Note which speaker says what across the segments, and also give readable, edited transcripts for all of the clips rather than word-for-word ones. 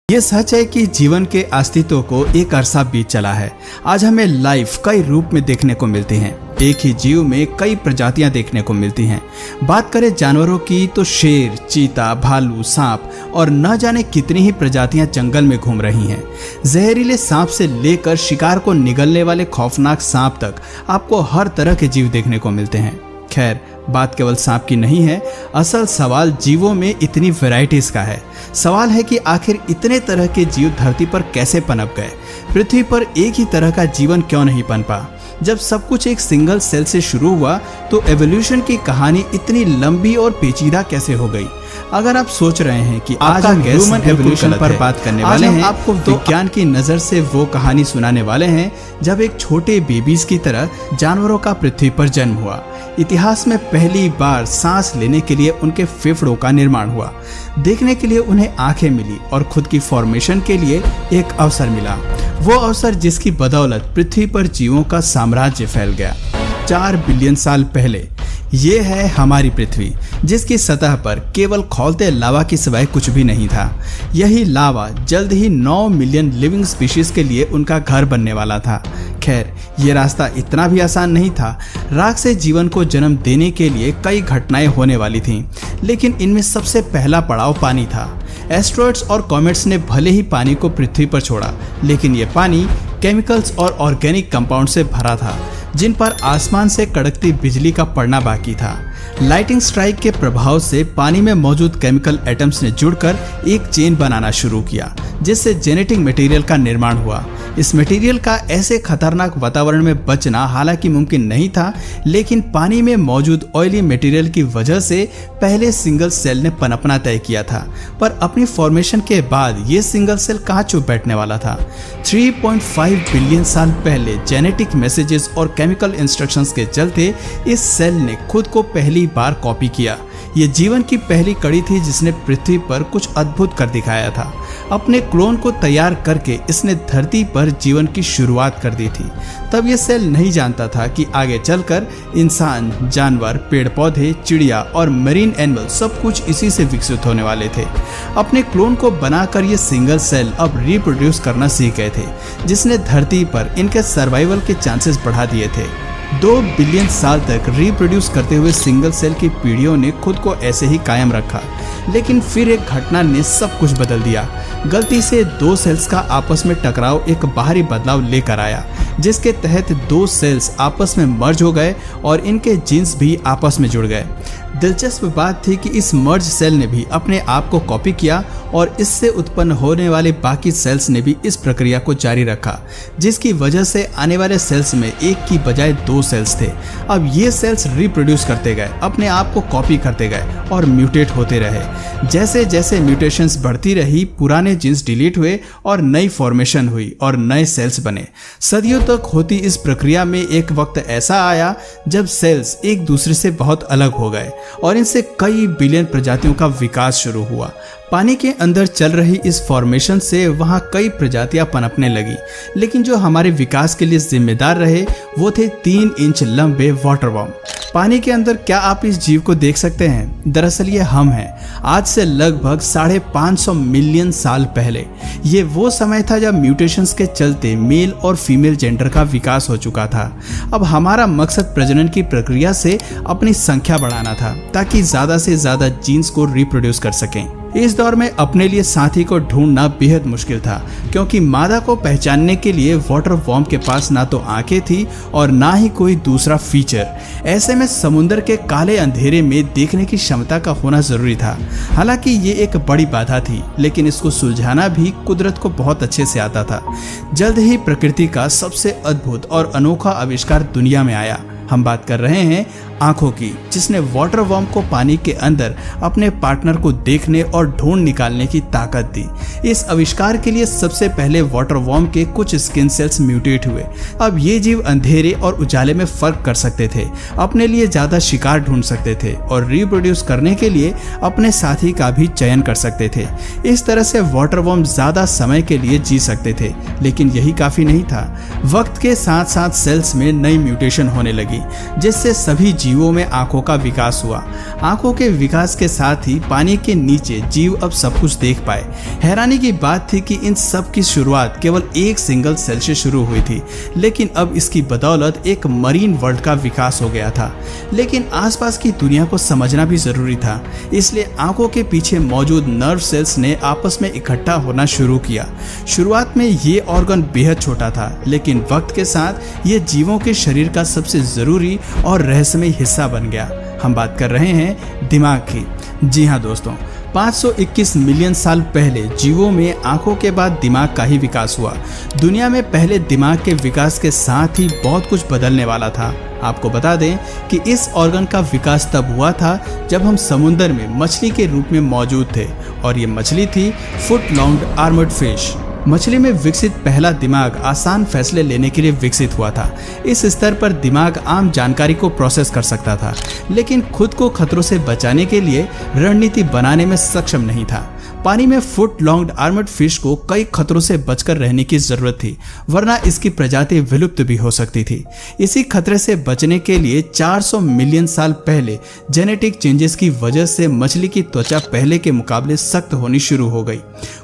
Speaker 1: ये सच है कि जीवन के अस्तित्व को एक अरसा बीत चला है। आज हमें लाइफ कई रूप में देखने को मिलती हैं। एक ही जीव में कई प्रजातियां देखने को मिलती हैं। बात करें जानवरों की तो शेर, चीता, भालू, सांप और न जाने कितनी ही प्रजातियां जंगल में घूम रही हैं। जहरीले सांप से लेकर शिकार को निगलने वाले खौफनाक सांप तक आपको हर तरह के जीव देखने को मिलते हैं। खैर, बात केवल सांप की नहीं है, असल सवाल जीवों में इतनी वैरायटीज का है। सवाल है कि आखिर इतने तरह के जीव धरती पर कैसे पनप गए। पृथ्वी पर एक ही तरह का जीवन क्यों नहीं पनपा। जब सब कुछ एक सिंगल सेल से शुरू हुआ तो एवोल्यूशन की कहानी इतनी लंबी और पेचीदा कैसे हो गई। अगर आप सोच रहे हैं कि आज हम ह्यूमन एवोल्यूशन पर बात करने वाले हैं, आपको विज्ञान की नजर से वो कहानी सुनाने वाले हैं जब एक छोटे बेबीज की तरह जानवरों का पृथ्वी पर जन्म हुआ। इतिहास में पहली बार सांस लेने के लिए उनके फेफड़ों का निर्माण हुआ, देखने के लिए उन्हें आंखें मिली और खुद की फॉर्मेशन के लिए एक अवसर मिला। वो अवसर जिसकी बदौलत पृथ्वी पर जीवों का साम्राज्य फैल गया। 4 बिलियन साल पहले ये है हमारी पृथ्वी, जिसकी सतह पर केवल खौलते लावा की सिवाय कुछ भी नहीं था। यही लावा जल्द ही 9 मिलियन लिविंग स्पीशीज के लिए उनका घर बनने वाला था। खैर, ये रास्ता इतना भी आसान नहीं था। राख से जीवन को जन्म देने के लिए कई घटनाएं होने वाली थीं, लेकिन इनमें सबसे पहला पड़ाव पानी था। एस्ट्रॉइड्स और कॉमेट्स ने भले ही पानी को पृथ्वी पर छोड़ा, लेकिन ये पानी केमिकल्स और ऑर्गेनिक कंपाउंड से भरा था, जिन पर आसमान से कड़कती बिजली का पड़ना बाकी था। लाइटिंग स्ट्राइक के प्रभाव से पानी में मौजूद केमिकल एटम्स ने जुड़कर एक चेन बनाना शुरू किया, जिससे जेनेटिक मटेरियल का निर्माण हुआ। इस मटेरियल का ऐसे खतरनाक वातावरण में बचना हालांकि मुमकिन नहीं था, लेकिन पानी में मौजूद ऑयली मटेरियल की वजह से पहले सिंगल सेल ने पनपना तय किया था। पर अपनी फॉर्मेशन के बाद ये सिंगल सेल कहाँ चुप बैठने वाला था। 3.5 बिलियन साल पहले जेनेटिक मैसेजेस और केमिकल इंस्ट्रक्शंस के चलते इस सेल ने खुद को पहली बार कॉपी किया। ये जीवन की पहली कड़ी थी जिसने पृथ्वी पर कुछ अद्भुत कर दिखाया था। अपने क्लोन को तैयार करके इसने धरती पर जीवन की शुरुआत कर दी थी। तब ये सेल नहीं जानता था कि आगे चलकर इंसान, जानवर, पेड़ पौधे, चिड़िया और मरीन एनिमल सब कुछ इसी से विकसित होने वाले थे। अपने क्लोन को बनाकर ये सिंगल सेल अब रिप्रोड्यूस करना सीख गए थे, जिसने धरती पर इनके सर्वाइवल के चांसेस बढ़ा दिए थे। 2 बिलियन साल तक रिप्रोड्यूस करते हुए सिंगल सेल की पीढ़ियों ने खुद को ऐसे ही कायम रखा, लेकिन फिर एक घटना ने सब कुछ बदल दिया। गलती से 2 सेल्स का आपस में टकराव एक बाहरी बदलाव लेकर आया, जिसके तहत 2 सेल्स आपस में मर्ज हो गए और इनके जीन्स भी आपस में जुड़ गए। दिलचस्प बात थी कि इस मर्ज सेल ने भी अपने आप को कॉपी किया और इससे उत्पन्न होने वाले बाकी सेल्स ने भी इस प्रक्रिया को जारी रखा, जिसकी वजह से आने वाले सेल्स में एक की बजाय 2 सेल्स थे। अब ये सेल्स रिप्रोड्यूस करते गए, अपने आप को कॉपी करते गए और म्यूटेट होते रहे। जैसे जैसे म्यूटेशंस बढ़ती रही, पुराने जीन्स डिलीट हुए और नई फॉर्मेशन हुई और नए सेल्स बने। सदियों तक होती इस प्रक्रिया में एक वक्त ऐसा आया जब सेल्स एक दूसरे से बहुत अलग हो गए और इनसे कई बिलियन प्रजातियों का विकास शुरू हुआ। पानी के अंदर चल रही इस फॉर्मेशन से वहाँ कई प्रजातियां पनपने लगी, लेकिन जो हमारे विकास के लिए जिम्मेदार रहे वो थे 3 इंच लंबे वाटर वर्म। पानी के अंदर क्या आप इस जीव को देख सकते हैं? दरअसल ये हम हैं। आज से लगभग 550 मिलियन साल पहले। ये वो समय था जब म्यूटेशंस के चलते मेल और फीमेल जेंडर का विकास हो चुका था। अब हमारा मकसद प्रजनन की प्रक्रिया से अपनी संख्या बढ़ाना था, ताकि ज्यादा से ज्यादा जीन्स को रिप्रोड्यूस कर सकें। इस दौर में अपने लिए साथी को ढूंढना बेहद मुश्किल था, क्योंकि मादा को पहचानने के लिए वाटर वर्म के पास ना तो आंखें थी और ना ही कोई दूसरा फीचर। ऐसे में समुद्र के काले अंधेरे में देखने की क्षमता का होना जरूरी था। हालांकि ये एक बड़ी बाधा थी, लेकिन इसको सुलझाना भी कुदरत को बहुत अच्छे से आता था। जल्द ही प्रकृति का सबसे अद्भुत और अनोखा आविष्कार दुनिया में आया। हम बात कर रहे हैं आंखों की, जिसने वाटर वर्म को पानी के अंदर अपने पार्टनर को देखने और ढूंढ निकालने की ताकत दी। इस आविष्कार के लिए सबसे पहले वाटर वर्म के कुछ स्किन सेल्स म्यूटेट हुए। अब ये जीव अंधेरे और उजाले में फर्क कर सकते थे, अपने लिए ज्यादा शिकार ढूंढ सकते थे और रिप्रोड्यूस करने के लिए अपने साथी का भी चयन कर सकते थे। इस तरह से वाटर वर्म ज्यादा समय के लिए जी सकते थे, लेकिन यही काफी नहीं था। वक्त के साथ साथ सेल्स में नई म्यूटेशन होने लगी, जिससे सभी जीवों में आंखों का विकास हुआ। आंखों के विकास के साथ ही पानी के नीचे जीव अब सब कुछ देख पाए। हैरानी की बात थी कि इन सब की शुरुआत केवल एक सिंगल सेल से शुरू हुई थी, लेकिन अब इसकी बदौलत एक मरीन वर्ल्ड का विकास हो गया था। लेकिन आसपास की दुनिया को समझना भी जरूरी था, इसलिए आंखों के पीछे मौजूद नर्व सेल्स ने आपस में इकट्ठा होना शुरू किया। शुरुआत में ये ऑर्गन बेहद छोटा था, लेकिन वक्त के साथ ये जीवों के शरीर का सबसे जरूरी और रहस्यमय हिस्सा बन गया। हम बात कर रहे हैं दिमाग की। जी हाँ दोस्तों, 521 मिलियन साल पहले जीवों में आंखों के बाद दिमाग का ही विकास हुआ। दुनिया में पहले दिमाग के विकास के साथ ही बहुत कुछ बदलने वाला था। आपको बता दें कि इस ऑर्गन का विकास तब हुआ था जब हम समुद्र में मछली के रूप में मौजूद थे, और ये मछली थी फुट लॉन्ग आर्मर्ड फिश। मछली में विकसित पहला दिमाग आसान फैसले लेने के लिए विकसित हुआ था। इस स्तर पर दिमाग आम जानकारी को प्रोसेस कर सकता था, लेकिन खुद को खतरों से बचाने के लिए रणनीति बनाने में सक्षम नहीं था। पानी में फुट लॉन्ग आर्मर्ड फिश को कई खतरों से बचकर रहने की जरूरत थी, वरना इसकी प्रजाति विलुप्त भी हो सकती थी। इसी खतरे से बचने के लिए 400 मिलियन साल पहले जेनेटिक चेंजेस की वजह से मछली की त्वचा पहले के मुकाबले सख्त होनी शुरू हो गई।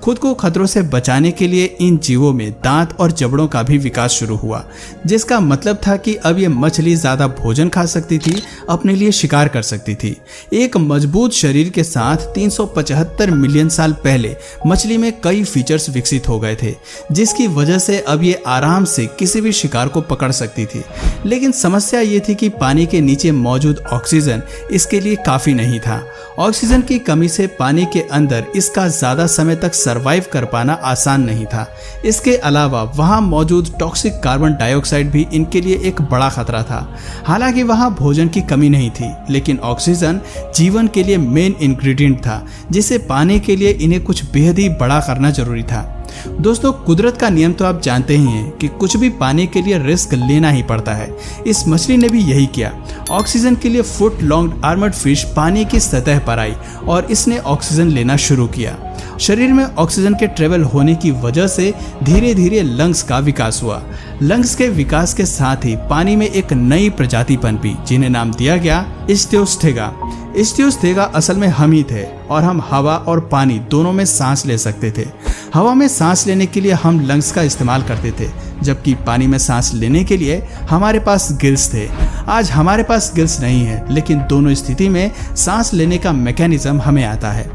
Speaker 1: खुद को खतरों से बचाने के लिए इन जीवों में दांत और जबड़ों का भी विकास शुरू हुआ, जिसका मतलब था कि अब ये मछली ज्यादा भोजन खा सकती थी, अपने लिए शिकार कर सकती थी। एक मजबूत शरीर के साथ 375 मिलियन साल पहले मछली में कई फीचर्स विकसित हो गए थे, जिसकी वजह से अब ये आराम से किसी भी शिकार को पकड़ सकती थी। लेकिन समस्या ये थी कि पानी के नीचे मौजूद ऑक्सीजन इसके लिए काफी नहीं था। ऑक्सीजन की कमी से पानी के अंदर इसका ज्यादा समय तक सरवाइव कर पाना आसान नहीं था। इसके अलावा वहां मौजूद टॉक्सिक कार्बन डाइऑक्साइड भी इनके लिए एक बड़ा खतरा था। हालांकि वहां भोजन की कमी नहीं थी, लेकिन ऑक्सीजन जीवन के लिए मेन इंग्रेडिएंट था, जिसे पाने के लिए इन्हें कुछ बेहद ही बड़ा करना जरूरी था। दोस्तों, कुदरत का नियम तो आप जानते ही हैं कि कुछ भी पाने के लिए रिस्क लेना ही पड़ता है। इस मछली ने भी यही किया। ऑक्सीजन के लिए फुट लॉन्ग आर्मर्ड फिश पानी की सतह पर आई और इसने ऑक्सीजन लेना शुरू किया। शरीर में ऑक्सीजन के ट्रेवल होने की वजह से धीरे धीरे लंग्स का विकास हुआ। लंग्स के विकास के साथ ही पानी में एक नई प्रजाति पनपी, जिन्हें नाम दिया गया इस्थियोस्थेगा। इस्थियोस्थेगा असल में हम ही थे, और हम हवा और पानी दोनों में सांस ले सकते थे। हवा में सांस लेने के लिए हम लंग्स का इस्तेमाल करते थे, जबकि पानी में सांस लेने के लिए हमारे पास गिल्स थे। आज हमारे पास गिल्स नहीं है, लेकिन दोनों स्थिति में सांस लेने का मैकेनिज्म हमें आता है।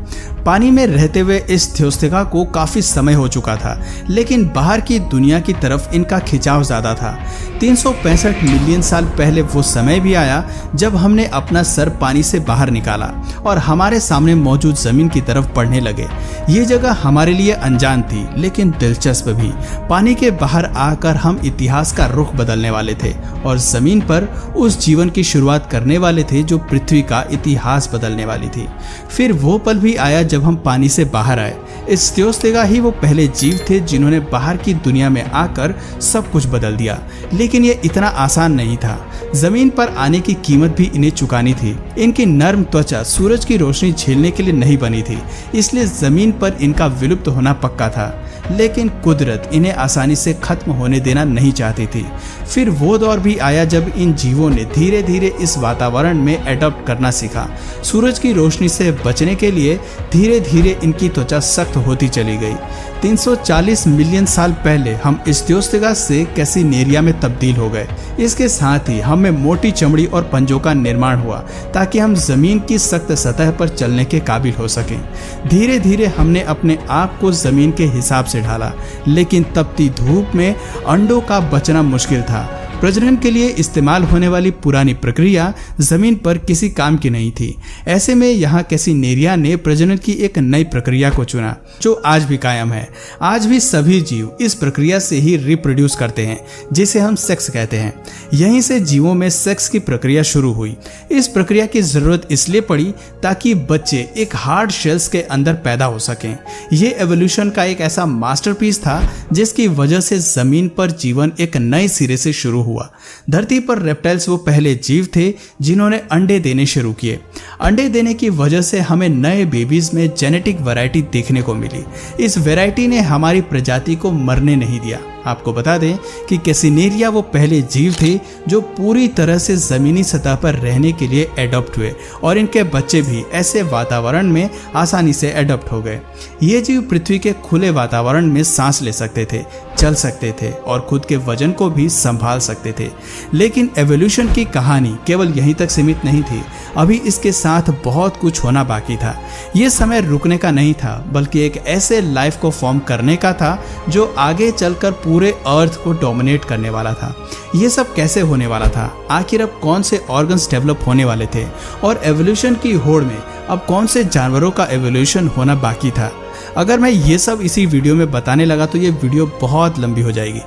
Speaker 1: पानी में रहते हुए इस इस्थियोस्थेगा को काफी समय हो चुका था, लेकिन बाहर की दुनिया की तरफ इनका खिंचाव ज्यादा था। 365 मिलियन साल पहले वो समय भी आया जब हमने अपना सर पानी से बाहर निकाला और हमारे सामने मौजूद जमीन की तरफ बढ़ने लगे। ये जगह हमारे लिए अनजान थी, लेकिन दिलचस्प भी। पानी के बाहर आकर हम इतिहास का रुख बदलने वाले थे और जमीन पर उस जीवन की शुरुआत करने वाले थे जो पृथ्वी का इतिहास बदलने वाली थी। फिर वो पल भी आया जब हम पानी से बाहर आए। इस्थियोस्थेगा ही वो पहले जीव थे जिन्होंने बाहर की दुनिया में आकर सब कुछ बदल दिया। लेकिन ये इतना आसान नहीं था। जमीन पर आने की कीमत भी इन्हें चुकानी थी। इनकी नर्म त्वचा सूरज की रोशनी झेलने के लिए नहीं बनी थी, इसलिए जमीन पर इनका विलुप्त होना पक्का था। लेकिन कुदरत इन्हें आसानी से खत्म होने देना नहीं चाहती थी। फिर वो दौर भी आया जब इन जीवों ने धीरे धीरे इस वातावरण में एडॉप्ट करना सीखा। सूरज की रोशनी से बचने के लिए धीरे धीरे इनकी त्वचा सख्त होती चली गई। 340 मिलियन साल पहले हम इस्थियोस्थेगा से कैसिनेरिया में तब्दील हो गए। इसके साथ ही हमें मोटी चमड़ी और पंजों का निर्माण हुआ ताकि हम जमीन की सख्त सतह पर चलने के काबिल हो सकें। धीरे धीरे हमने अपने आप को जमीन के हिसाब से ढाला, लेकिन तपती धूप में अंडों का बचना मुश्किल था। प्रजनन के लिए इस्तेमाल होने वाली पुरानी प्रक्रिया जमीन पर किसी काम की नहीं थी। ऐसे में यहाँ कैसिनेरिया ने प्रजनन की एक नई प्रक्रिया को चुना, जो आज भी कायम है। आज भी सभी जीव इस प्रक्रिया से ही रिप्रोड्यूस करते हैं, जिसे हम सेक्स कहते हैं। यहीं से जीवों में सेक्स की प्रक्रिया शुरू हुई। इस प्रक्रिया की जरूरत इसलिए पड़ी ताकि बच्चे एक हार्ड शेल्स के अंदर पैदा हो सकें। ये एवोल्यूशन का एक ऐसा मास्टरपीस था जिसकी वजह से जमीन पर जीवन एक नए सिरे से शुरू हुआ। धरती पर रेप्टाइल्स वो पहले जीव थे जिन्होंने अंडे देने शुरू किए। अंडे देने की वजह से हमें नए बेबीज में जेनेटिक वैरायटी देखने को मिली। इस वैरायटी ने हमारी प्रजाति को मरने नहीं दिया, आपको बता दें कि कैसिनेरिया वो पहले जीव थे जो पूरी तरह से ज़मीनी सतह पर रहने के लिए एडॉप्ट हुए और इनके बच्चे भी ऐसे वातावरण में आसानी से एडॉप्ट हो गए। ये जीव पृथ्वी के खुले वातावरण में सांस ले सकते थे, चल सकते थे और खुद के वजन को भी संभाल सकते थे। लेकिन एवोल्यूशन की कहानी केवल यहीं तक सीमित नहीं थी, अभी इसके साथ बहुत कुछ होना बाकी था। ये समय रुकने का नहीं था, बल्कि एक ऐसे लाइफ को फॉर्म करने का था जो आगे चलकर पूरे अर्थ को डोमिनेट करने वाला था। ये सब कैसे होने वाला था? आखिर अब कौन से ऑर्गन्स डेवलप होने वाले थे और एवोल्यूशन की होड़ में अब कौन से जानवरों का एवोल्यूशन होना बाकी था? अगर मैं ये सब इसी वीडियो में बताने लगा तो ये वीडियो बहुत लंबी हो जाएगी।